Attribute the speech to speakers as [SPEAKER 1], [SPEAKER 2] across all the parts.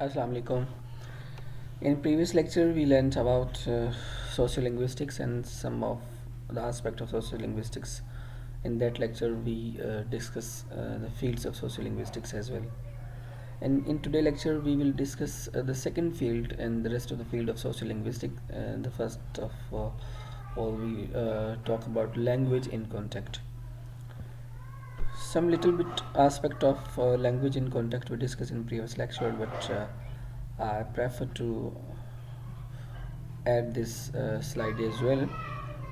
[SPEAKER 1] Assalamu alaikum. In previous lecture, we learned about sociolinguistics and some of the aspect of sociolinguistics. In that lecture, we discuss the fields of sociolinguistics as well. And in today's lecture, we will discuss the second field and the rest of the field of sociolinguistics. The first of all, we talk about language in context. Some little bit aspect of language in context we discussed in previous lecture, but I prefer to add this slide as well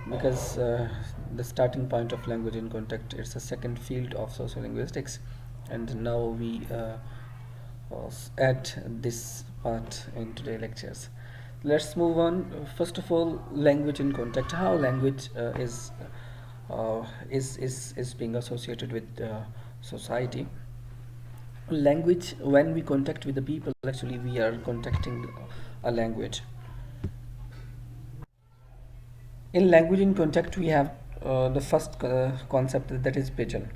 [SPEAKER 1] because the starting point of language in context is the second field of sociolinguistics, and now we add this part in today's lectures. Let's move on. First of all, language in context. How language is being associated with society. Language, when we contact with the people, actually we are contacting a language. In language in context, we have the first concept, that is pigeon.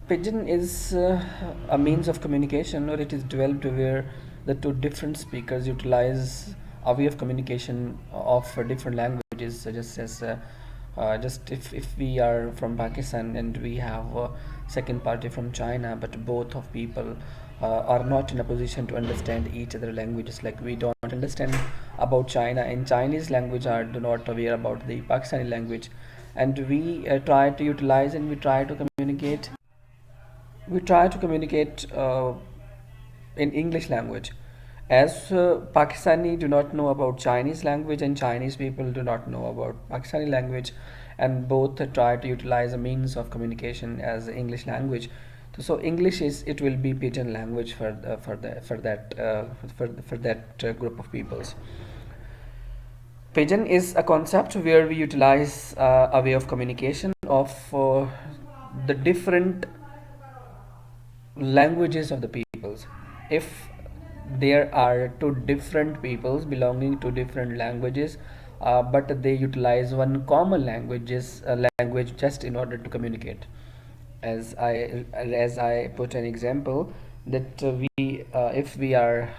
[SPEAKER 1] Pigeon is a means of communication, or it is developed where the two different speakers utilize a way of communication of different languages, such as just if we are from Pakistan and we have a second party from China, but both of people are not in a position to understand each other languages. Like we don't understand about China in Chinese language, or do not aware about the Pakistani language, and we try to utilize and we try to communicate. We try to communicate in English language. As Pakistani do not know about Chinese language and Chinese people do not know about Pakistani language, and both try to utilize a means of communication as English language. So English is, it will be pidgin language for that group of peoples. Pidgin is a concept where we utilize a way of communication of the different languages of the peoples. If there are two different peoples belonging to different languages, but they utilize one common language just in order to communicate. As I put an example, that we if we are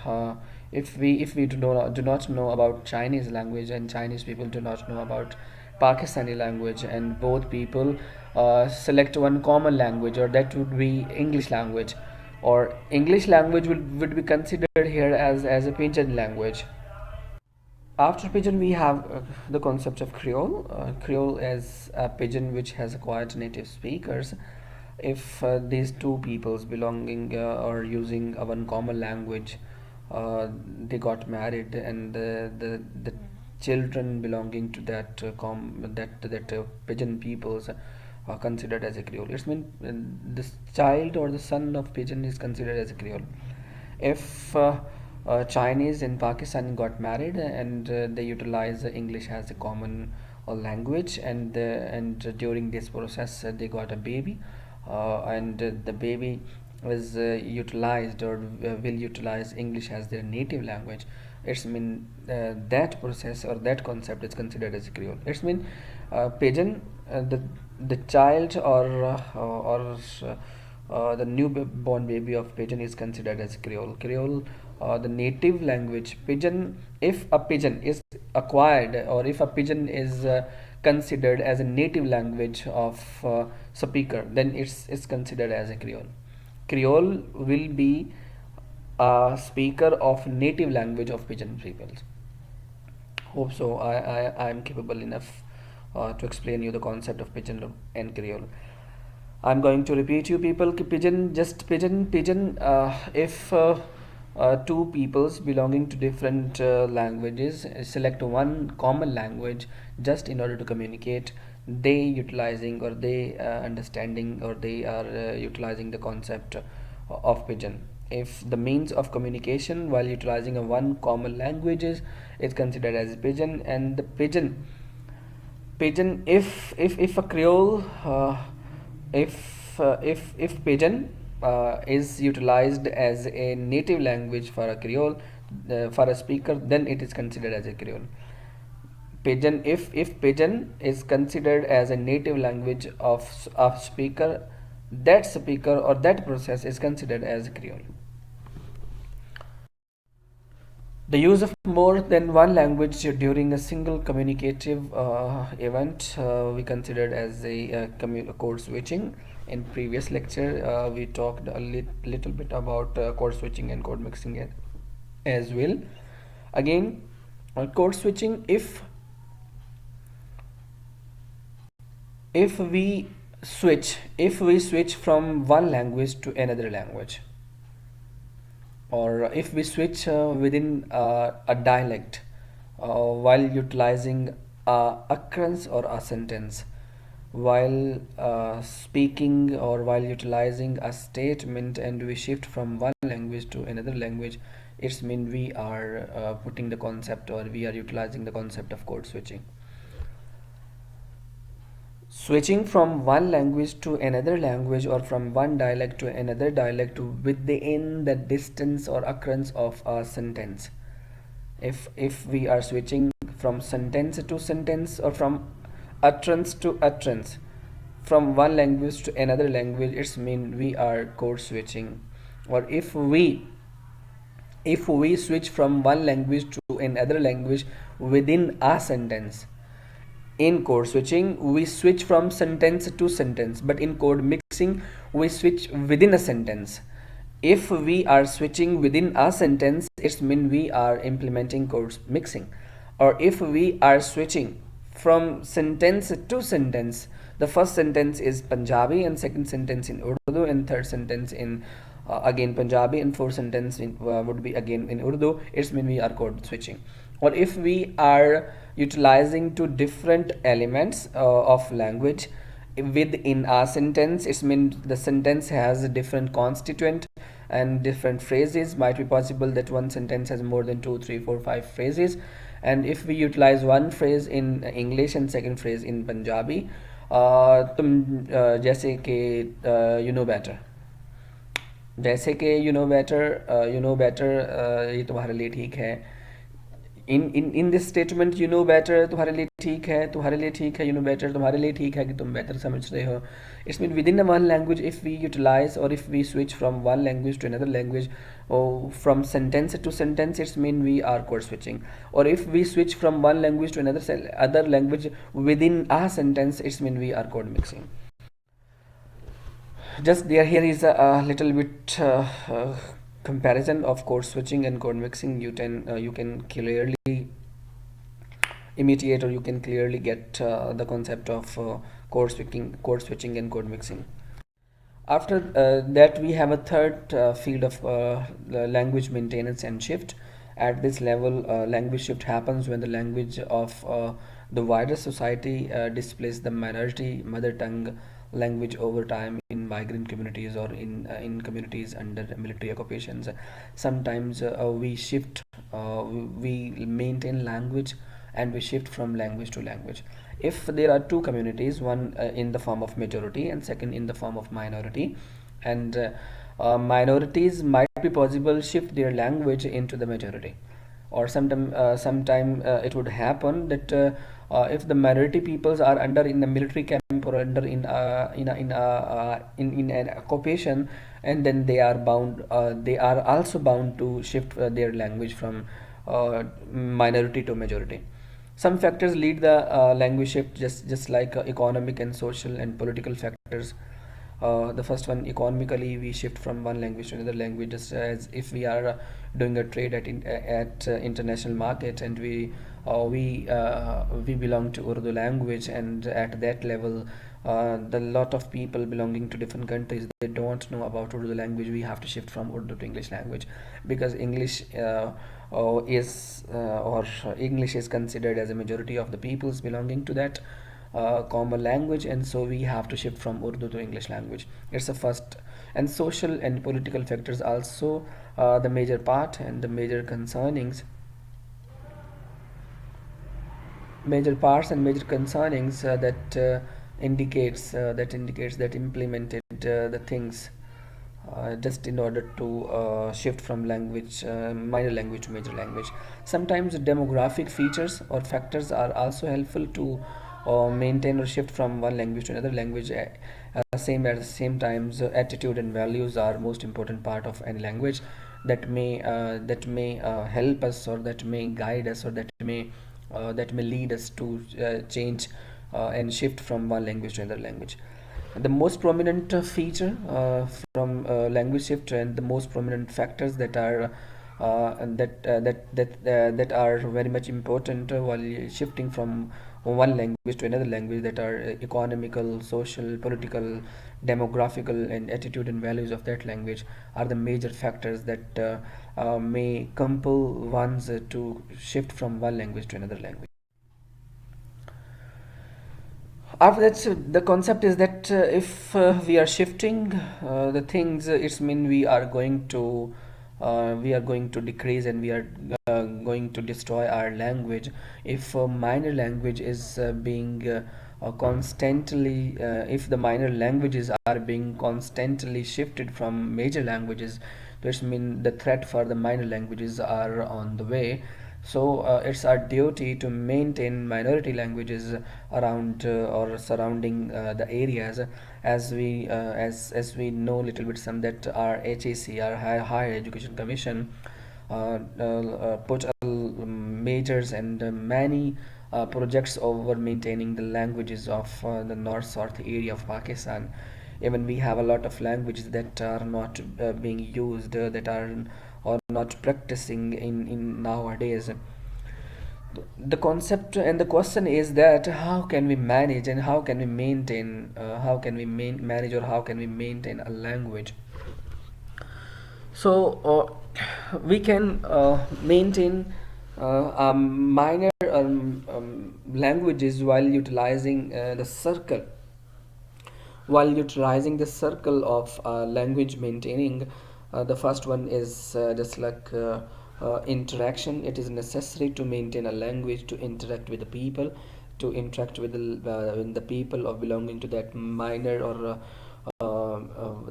[SPEAKER 1] if we do not know about Chinese language and Chinese people do not know about Pakistani language, and both people select one common language, or that would be English language, or English language would be considered here as a pidgin language. After pidgin, we have the concept of Creole. Creole is a pidgin which has acquired native speakers. If these two peoples belonging or using one common language, they got married, and the children belonging to that pidgin peoples are considered as a Creole. It means this child or the son of pidgin is considered as a Creole. If Chinese and Pakistan got married, and they utilize English as a common language, and during this process they got a baby, and the baby is utilized or will utilize English as their native language. It's mean that process or that concept is considered as a Creole. It's mean pidgin, the child or the newborn baby of pidgin is considered as Creole. Creole, the native language. Pidgin, if a pidgin is acquired, or if a pidgin is considered as a native language of speaker, then it's considered as a Creole. Creole will be a speaker of native language of pidgin peoples. Hope so. I am capable enough to explain you the concept of pidgin and Creole. I'm going to repeat you people. Pidgin, just pidgin. If two peoples belonging to different languages select one common language just in order to communicate, they utilizing, or they understanding, or they are utilizing the concept of pidgin. If the means of communication while utilizing a one common languages is considered as pidgin, and the pidgin, if a Creole if pidgin is utilized as a native language for a Creole, for a speaker, then it is considered as a Creole. Pidgin, if pidgin is considered as a native language of speaker, that speaker or that process is considered as Creole. The use of more than one language during a single communicative event we considered as a code switching. In previous lecture, we talked a little bit about code switching and code mixing as well. Again, code switching, if we switch from one language to another language, or if we switch within a dialect while utilizing a occurrence or a sentence, while speaking or while utilizing a statement, and we shift from one language to another language, it's mean we are putting the concept, or we are utilizing the concept of code switching. Switching from one language to another language, or from one dialect to another dialect within the distance or occurrence of a sentence. If we are switching from sentence to sentence, or from utterance to utterance, from one language to another language, it's mean we are code switching. Or if we switch from one language to another language within a sentence. In code switching, we switch from sentence to sentence, but in code mixing, we switch within a sentence. If we are switching within a sentence, it's mean we are implementing code mixing. Or if we are switching from sentence to sentence, the first sentence is Punjabi, and second sentence in Urdu, and third sentence in again Punjabi, and fourth sentence would be again in Urdu, it's mean we are code switching. Or if we are utilizing two different elements of language within a sentence, it means the sentence has a different constituent and different phrases. Might be possible that one sentence has more than 2, 3, 4, 5 phrases, and if we utilize one phrase in English and second phrase in Punjabi, तुम जैसे कि you know better, जैसे कि you know better, ये तुम्हारे लिए ठीक है. In this statement, you know better, तुम्हारे लिए ठीक है, तुम्हारे लिए ठीक है, you know better, तुम्हारे लिए ठीक है कि तुम better समझ रहे हो. It's mean within one language, if we utilize, or if we switch from one language to another language, or from sentence to sentence, it's mean we are code switching. Or if we switch from one language to other language within a sentence, it's mean we are code mixing. Just here is a little bit comparison of code switching and code mixing. You can clearly imitate, or you can clearly get the concept of code switching and code mixing. After that, we have a third field of language maintenance and shift. At this level, language shift happens when the language of the wider society displaces the minority mother tongue language over time in migrant communities, or in communities under military occupations. Sometimes we maintain language, and we shift from language to language. If there are two communities, one in the form of majority and second in the form of minority, and minorities might be possible shift their language into the majority. Or sometime it would happen that if the minority peoples are under in the military camp, or under in an occupation, and then they are also bound to shift their language from minority to majority. Some factors lead the language shift, just like economic and social and political factors. The first one, economically, we shift from one language to another language, just as if we are doing a trade at international market, and we belong to Urdu language, and at that level, the lot of people belonging to different countries, they don't know about Urdu language. We have to shift from Urdu to English language, because English is considered as a majority of the peoples belonging to that common language, and so we have to shift from Urdu to English language. It's the first. And social and political factors also the major part, and the major concernings, major parts and major concernings that indicates that implemented the things just in order to shift from minor language to major language. Sometimes demographic features or factors are also helpful to maintain or shift from one language to another language. Same at the same times, attitude and values are most important part of any language. that may help us, or that may guide us, or that may lead us to change and shift from one language to another language. The most prominent feature from language shift, and the most prominent factors that are that are very much important while shifting from one language to another language, that are economical, social, political, demographical, and attitude and values of that language, are the major factors that may compel ones to shift from one language to another language. After that, the concept is that if we are shifting the things, it's mean we are going to decrease, and we are going to destroy our language. If minor language is being constantly if the minor languages are being constantly shifted from major languages, this mean the threat for the minor languages are on the way. So it's our duty to maintain minority languages around or surrounding the areas, as we know little bit some that our HAC, our Higher Education Commission, put majors and many projects over maintaining the languages of the north-south area of Pakistan. Even we have a lot of languages that are not being used, that are or not practicing in nowadays. The concept and the question is that how can we manage and how can we maintain manage, or how can we maintain a language. So we can maintain minor languages while utilizing the circle of language maintaining. The first one is just like interaction. It is necessary to maintain a language to interact with the people, to interact with the people of belonging to that minor or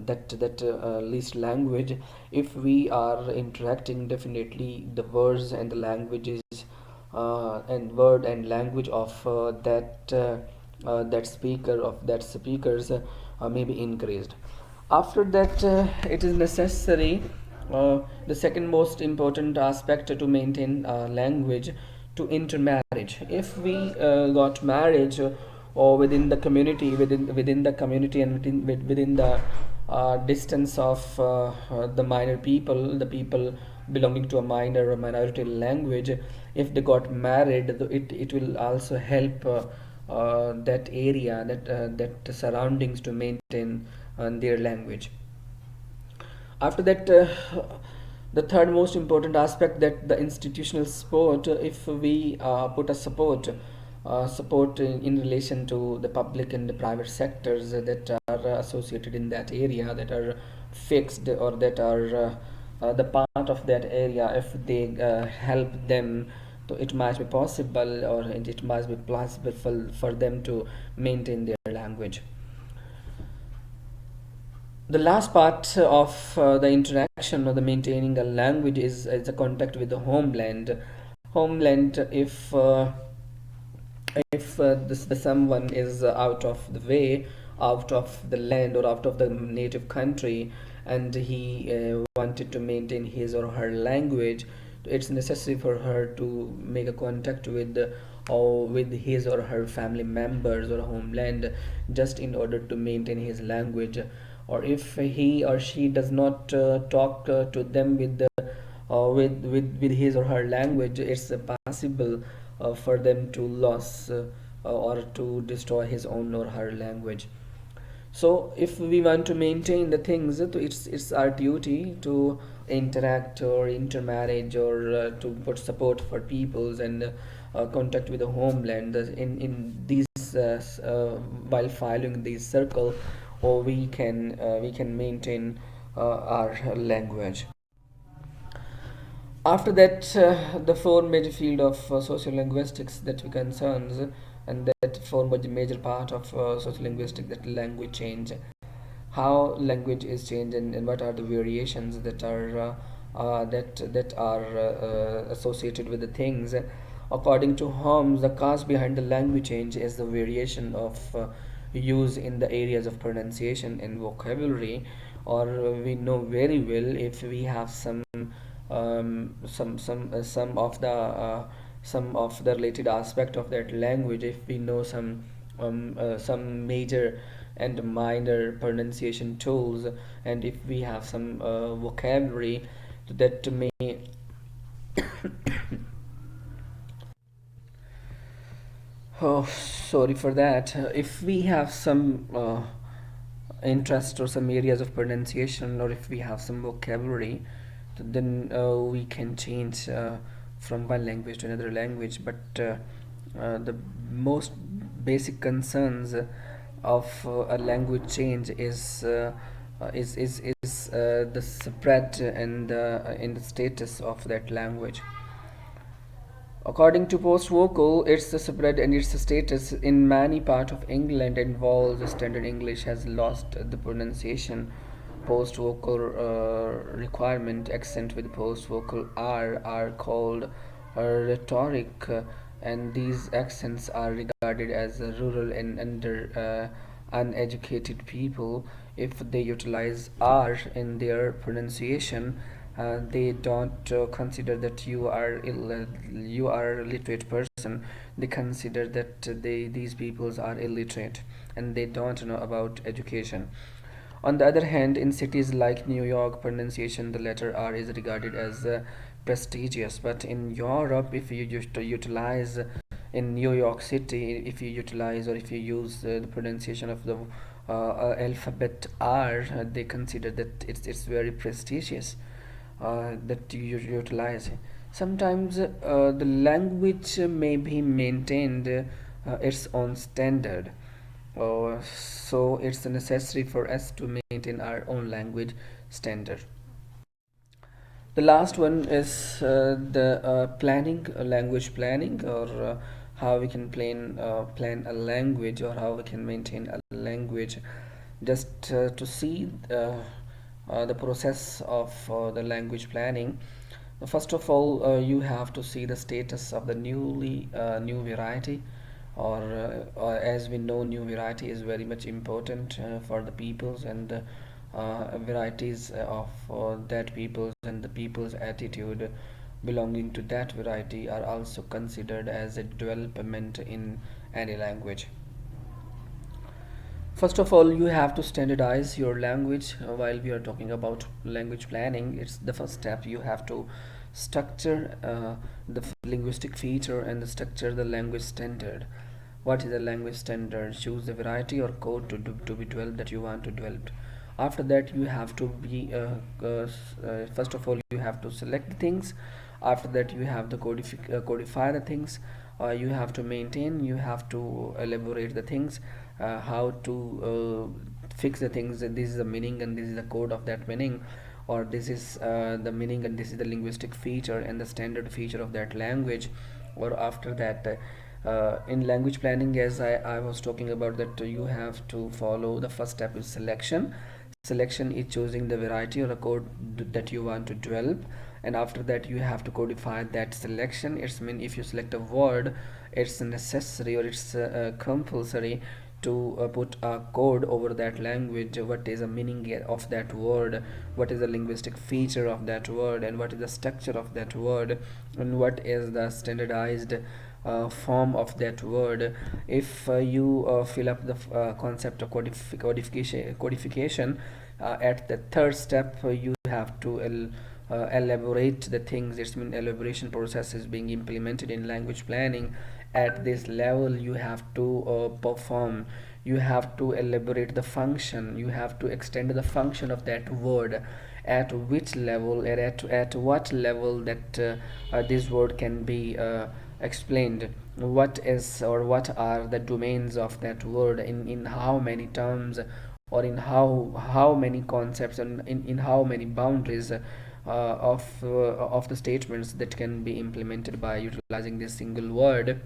[SPEAKER 1] that least language. If we are interacting, definitely the words and the languages and word and language of that speakers may be increased. After that, it is necessary, the second most important aspect to maintain language, to intermarriage. If we got marriage or within the community, and within the distance of the minor people, the people belonging to a minor or minority language, if they got married, it will also help that area, that surroundings, to maintain their language. After that, the third most important aspect, that the institutional support. If we put a support in relation to the public and the private sectors that are associated in that area, that are fixed, or that are the part of that area, if they help them, so it might be possible, or it must be possible for them to maintain their language. The last part of the interaction or the maintaining a language is the contact with the homeland. If someone is out of the way, out of the land, or out of the native country, and he wanted to maintain his or her language, it's necessary for her to make a contact with his or her family members or homeland, just in order to maintain his language. Or if he or she does not talk to them with his or her language, it's possible for them to lose or to destroy his own or her language. So if we want to maintain the things, so it's our duty to interact or intermarriage, or to put support for peoples, and contact with the homeland in these while following this circle, or we can maintain our language. After that, the four major field of sociolinguistics that we concerns, and that form a major part of sociolinguistics, that language change, how language is changed, and what are the variations that are associated with the things. According to Holmes, the cause behind the language change is the variation of use in the areas of pronunciation and vocabulary, or we know very well if we have some of the related aspect of that language, if we know some major and minor pronunciation tools, and if we have some vocabulary that may oh, sorry for that. If we have some interest or some areas of pronunciation, or if we have some vocabulary, then we can change from one language to another language. But the most basic concerns of a language change is the spread and in the status of that language. According to post-vocal, its spread and its status in many parts of England involves standard English has lost the pronunciation. Post-vocal requirement accent with post-vocal R are called rhetoric, and these accents are regarded as rural and uneducated people. If they utilize R in their pronunciation, they don't consider that you are a literate person. They consider that these peoples are illiterate and they don't know about education. On the other hand, in cities like New York, pronunciation the letter R is regarded as prestigious. But in Europe, if you used to utilize in New York City, if you utilize or if you use the pronunciation of the alphabet R, they consider that it's very prestigious that you utilize. Sometimes the language may be maintained its own standard. So it's necessary for us to maintain our own language standard. The last one is the planning, language planning, or how we can plan a language, or how we can maintain a language. Just to see the process of the language planning. First of all, you have to see the status of the new variety, or as we know, new variety is very much important for the peoples, and varieties of that peoples and the people's attitude belonging to that variety are also considered as a development in any language. First of all, you have to standardize your language. While we are talking about language planning, it's the first step. You have to structure the linguistic feature and structure the language standard. What is the language standard? Choose the variety or code to be developed that you want to develop. After that, you have to be first of all, you have to select the things. After that, you have to codify the things. You have to maintain, you have to elaborate the things, how to fix the things. This is the meaning and this is the code of that meaning, or this is the meaning and this is the linguistic feature and the standard feature of that language. Or after that, in language planning, as I was talking about, that you have to follow the first step is selection. Selection is choosing the variety or a code that you want to develop, and after that you have to codify that selection. It's mean if you select a word, it's necessary or it's compulsory to put a code over that language. What is the meaning of that word, what is the linguistic feature of that word, and what is the structure of that word, and what is the standardized form of that word. If you fill up the concept of codification at the third step, you have to elaborate the things. It's mean elaboration process is being implemented in language planning. At this level, you have to perform, you have to elaborate the function, you have to extend the function of that word, at which level, at what level that this word can be explained. What is or what are the domains of that word, in how many terms, or in how many concepts, and in how many boundaries of the statements that can be implemented by utilizing this single word.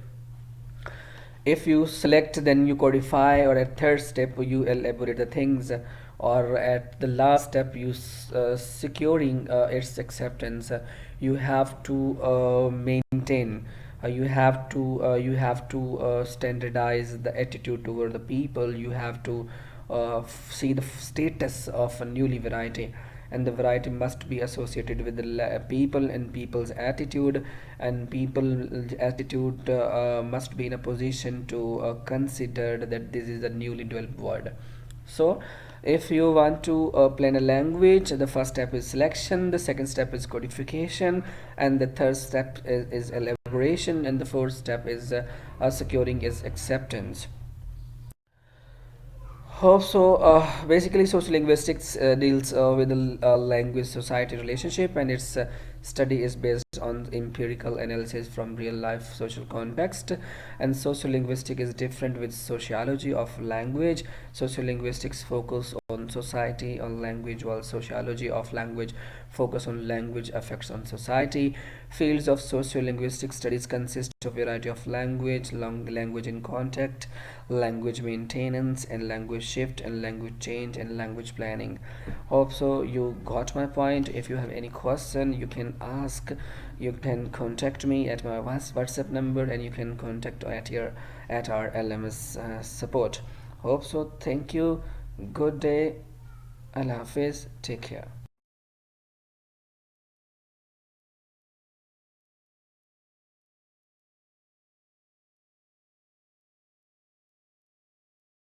[SPEAKER 1] If you select, then you codify, or at third step you elaborate the things, or at the last step you securing its acceptance. You have to maintain, you have to standardize the attitude toward the people. You have to see the status of a newly variety, and the variety must be associated with the people and people's attitude, and people attitude must be in a position to consider that this is a newly developed word. So if you want to plan a language, the first step is selection, the second step is codification, and the third step is elaboration, and the fourth step is securing its acceptance. Hope so. Basically, sociolinguistics deals with the language-society relationship, and its study is based on empirical analysis from real-life social context. And sociolinguistics is different with sociology of language. Sociolinguistics focus on society, on language, while sociology of language focus on language effects on society. Fields of sociolinguistic studies consist of variety of language, language in contact, language maintenance, and language shift, and language change, and language planning. Hope so you got my point. If you have any question, you can ask. You can contact me at my WhatsApp number, and you can contact at our LMS support. Hope so. Thank you. Good day. Allah Hafiz. Take care.